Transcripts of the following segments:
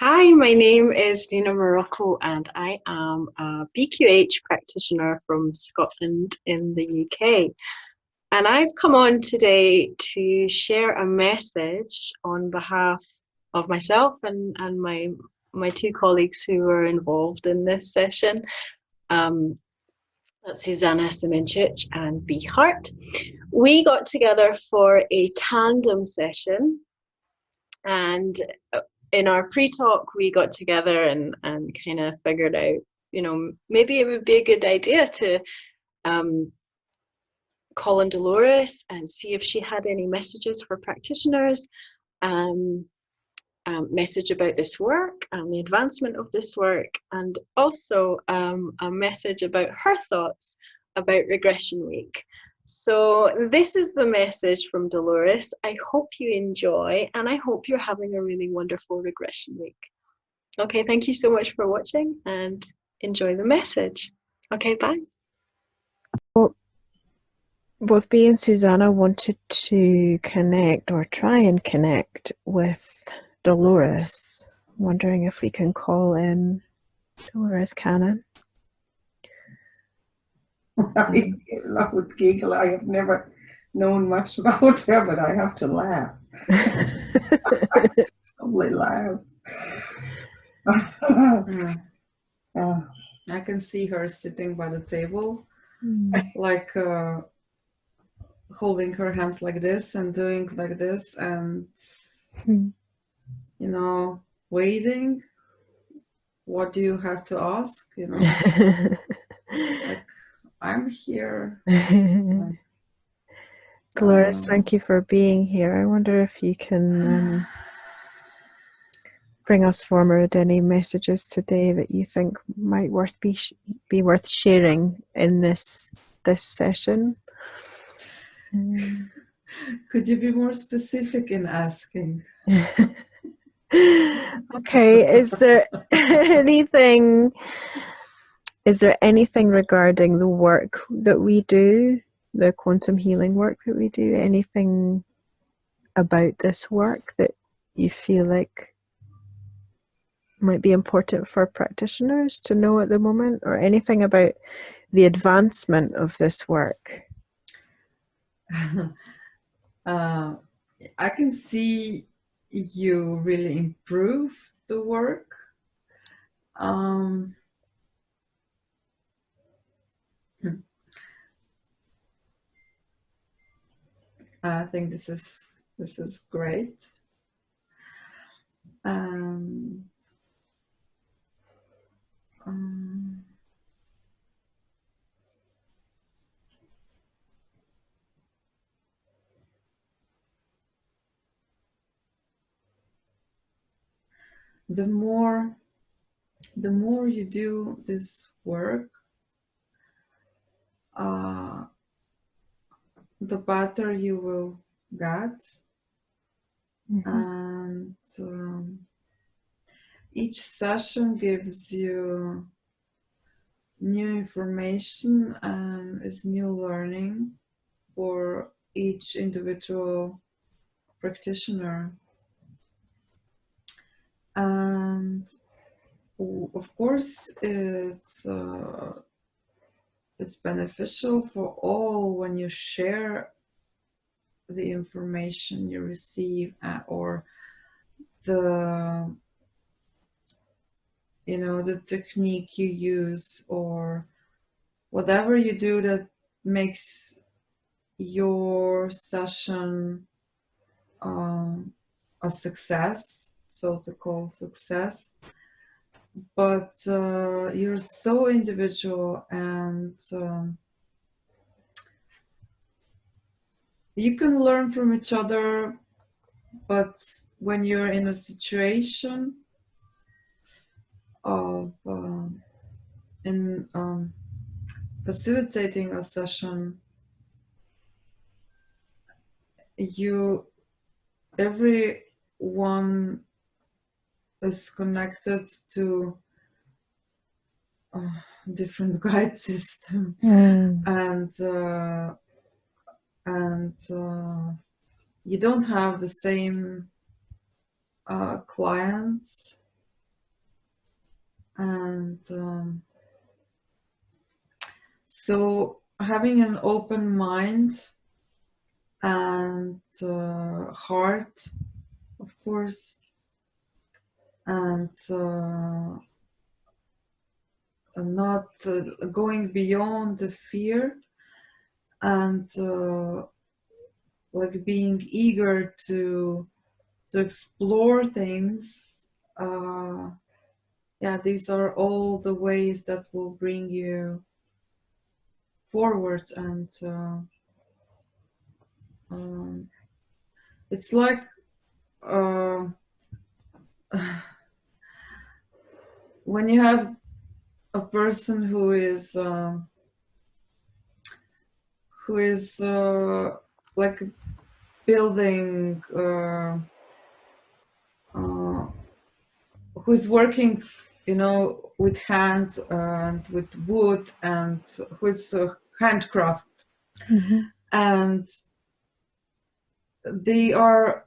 Hi, my name is Nina Morrocco, and I am a BQH practitioner from Scotland in the UK. And I've come on today to share a message on behalf of myself and my two colleagues who were involved in this session. That's Suzana Simencic and Bee Heart. We got together for a tandem session, and in our pre-talk, we got together and kind of figured out, maybe it would be a good idea to call on Dolores and see if she had any messages for practitioners, message about this work and the advancement of this work, and also a message about her thoughts about Regression Week. So this is the message from Dolores. I hope you enjoy, and I hope you're having a really wonderful Regression Week. Okay, thank you so much for watching, and enjoy the message. Okay, bye. Well, both Bea and Suzana wanted to connect or try and connect with Dolores. Wondering if we can call in Dolores Cannon. I would giggle. I have never known much about her, but I have to laugh. Totally laugh. I can see her sitting by the table, like holding her hands like this and doing like this, and waiting. What do you have to ask? Like, I'm here. Dolores, thank you for being here. I wonder if you can bring us forward any messages today that you think might be worth sharing in this session. Could you be more specific in asking? Okay, is there anything regarding the work that we do, the quantum healing work that we do, anything about this work that you feel like might be important for practitioners to know at the moment, or anything about the advancement of this work? I can see you really improve the work. I think this is great. The more you do this work, the better you will get. And each session gives you new information and is new learning for each individual practitioner. And of course, it's beneficial for all when you share the information you receive, or the technique you use, or whatever you do that makes your session a success, so to call success. But you're so individual, and you can learn from each other, but when you're in a situation of facilitating a session, everyone is connected to a different guide system, and you don't have the same clients And so having an open mind and heart, of course, and not going beyond the fear, and like being eager to explore things. Yeah, these are all the ways that will bring you forward. And it's like when you have a person who is like building, who's working, you know, with hands and with wood, and who's handcraft, and they are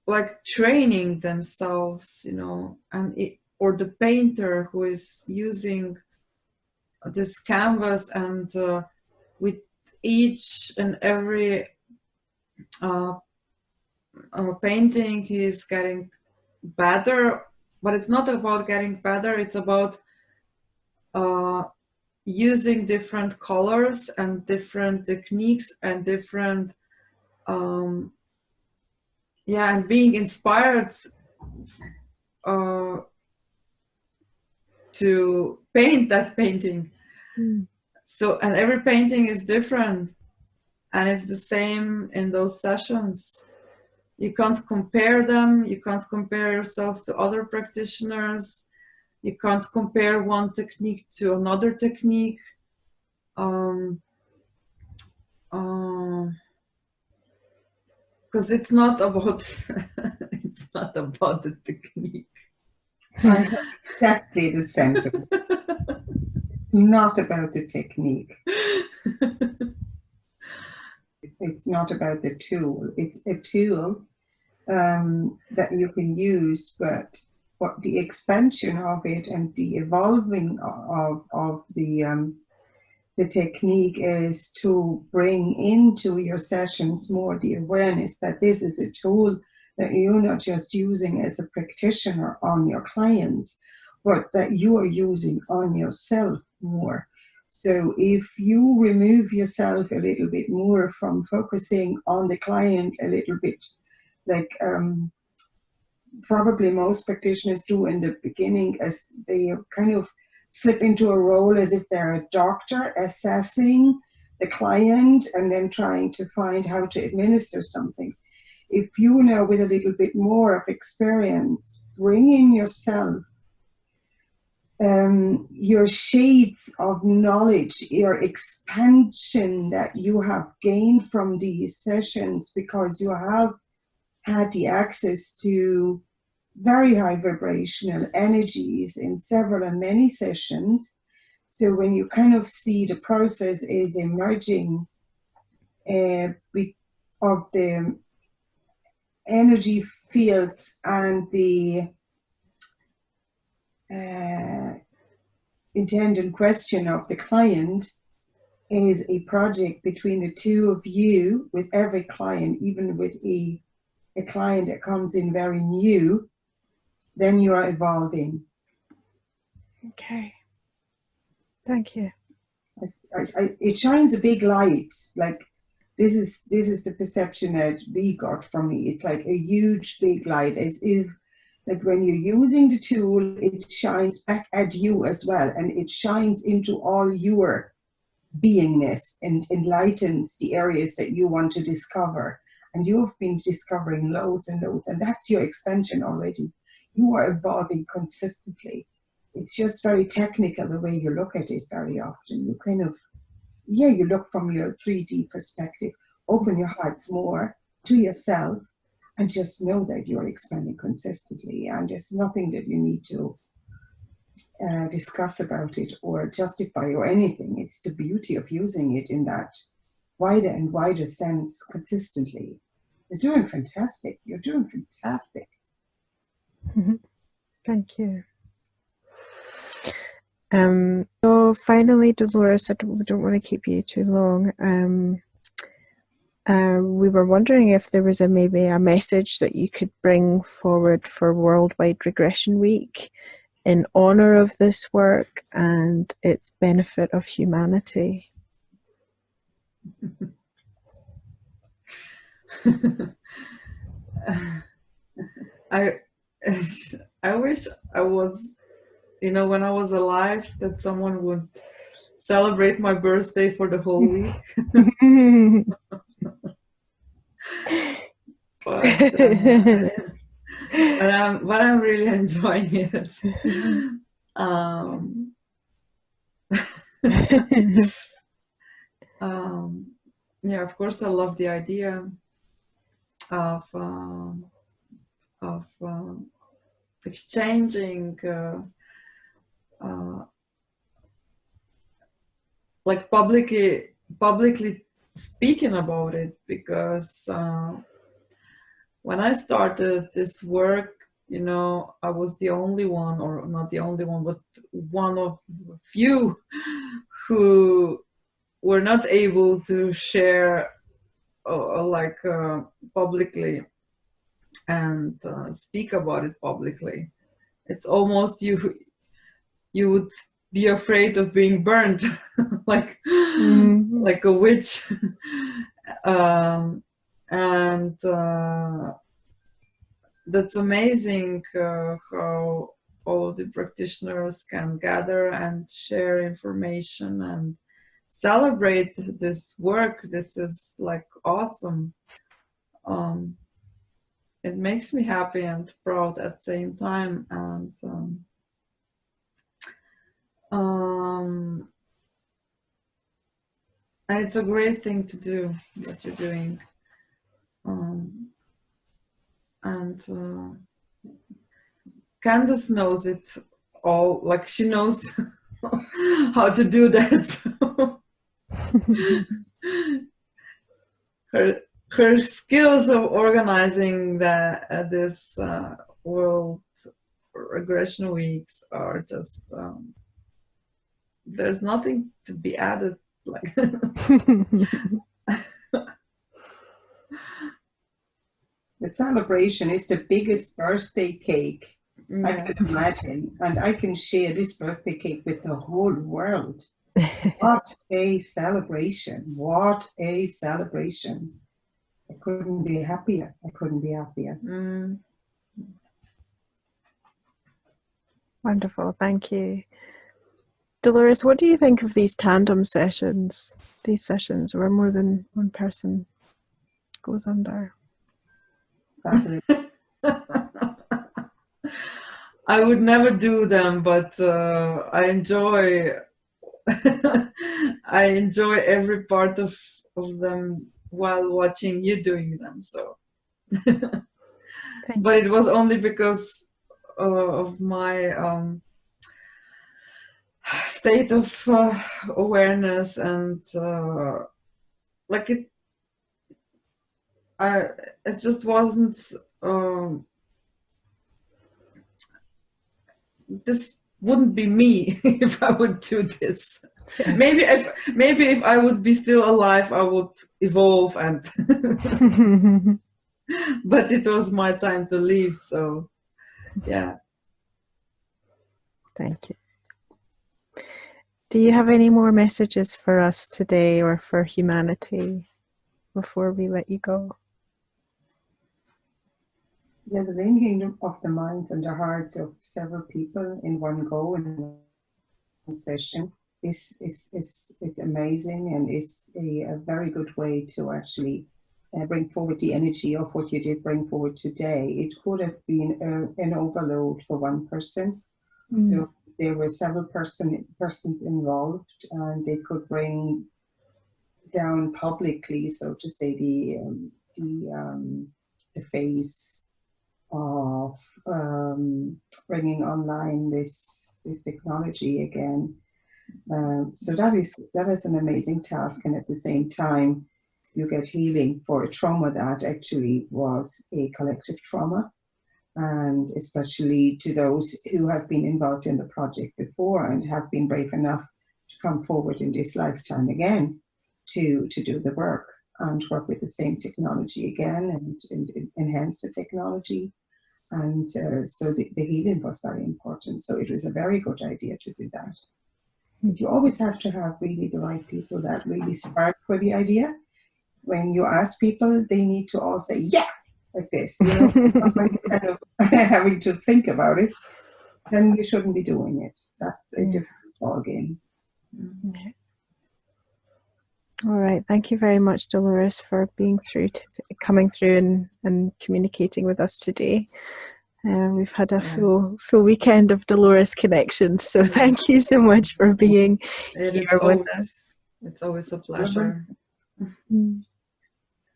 like training themselves, you know, and or the painter who is using this canvas, and with each and every painting he's getting better. But it's not about getting better, it's about using different colors and different techniques and different and being inspired to paint that painting. So, and every painting is different, and it's the same in those sessions. You can't compare them, you can't compare yourself to other practitioners, you can't compare one technique to another technique. Because it's not about it's not about the technique. I have exactly the sentiment. Not about the technique. It's not about the tool. It's a tool that you can use, but what the expansion of it and the evolving of the technique is to bring into your sessions more the awareness that this is a tool that you're not just using as a practitioner on your clients, but that you are using on yourself more. So if you remove yourself a little bit more from focusing on the client a little bit, like probably most practitioners do in the beginning, as they kind of slip into a role as if they're a doctor assessing the client and then trying to find how to administer something. If you know, with a little bit more of experience, bring in yourself, your shades of knowledge, your expansion that you have gained from these sessions, because you have had the access to very high vibrational energies in several and many sessions. So when you kind of see the process is emerging of the energy fields and the intent and question of the client is a project between the two of you with every client, even with a client that comes in very new, then you are evolving. Okay. Thank you. It shines a big light. Like this is the perception that we got from me. It's like a huge big light, as if like when you're using the tool, it shines back at you as well, and it shines into all your beingness and enlightens the areas that you want to discover. And you've been discovering loads and loads, and that's your expansion already. You are evolving consistently. It's just very technical the way you look at it very often. You kind of, you look from your 3D perspective, open your hearts more to yourself, and just know that you're expanding consistently. And there's nothing that you need to discuss about it or justify or anything. It's the beauty of using it in that wider and wider sense consistently. You're doing fantastic. You're doing fantastic. Thank you. So finally, Dolores, we don't want to keep you too long. We were wondering if there was maybe a message that you could bring forward for Worldwide Regression Week in honor of this work and its benefit of humanity. I wish I was, when I was alive, that someone would celebrate my birthday for the whole week. but I'm really enjoying it. Yeah, of course, I love the idea of exchanging, like publicly speaking about it, because when I started this work, I was the only one, or not the only one, but one of few who were not able to share publicly and speak about it publicly. It's almost you would be afraid of being burned like a witch. And that's amazing how all the practitioners can gather and share information and celebrate this work. This is like awesome. It makes me happy and proud at the same time, and it's a great thing to do, what you're doing. And Candace knows it all, like she knows how to do that. So her skills of organizing this World Regression Weeks are just, there's nothing to be added. Like the celebration is the biggest birthday cake I could imagine, and I can share this birthday cake with the whole world. What a celebration! What a celebration! I couldn't be happier. Wonderful, thank you. Dolores, what do you think of these tandem sessions? These sessions where more than one person goes under? I would never do them, but I enjoy I enjoy every part of them while watching you doing them. So, but it was only because of my state of awareness, and like it just wasn't. This wouldn't be me if I would do this. Yeah. Maybe if I would be still alive, I would evolve, and but it was my time to leave. So, yeah. Thank you. Do you have any more messages for us today or for humanity before we let you go? Yeah, the linking of the minds and the hearts of several people in one go in one session is amazing, and is a very good way to actually bring forward the energy of what you did bring forward today. It could have been an overload for one person. So there were several persons involved, and they could bring down publicly, so to say, the phase of bringing online this technology again. So that is an amazing task, and at the same time you get healing for a trauma that actually was a collective trauma, and especially to those who have been involved in the project before and have been brave enough to come forward in this lifetime again to do the work and work with the same technology again and enhance the technology. And so the healing was very important. So it was a very good idea to do that. But you always have to have really the right people that really spark for the idea. When you ask people, they need to all say, yeah, like this, you know, instead of having to think about it, then you shouldn't be doing it. That's a different ballgame. All right. Thank you very much, Dolores, for coming through and communicating with us today. We've had a full weekend of Dolores connections, so thank you so much for being here with us. It's always a pleasure.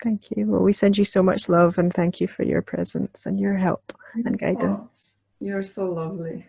Thank you. Well, we send you so much love, and thank you for your presence and your help and guidance. Oh, you're so lovely.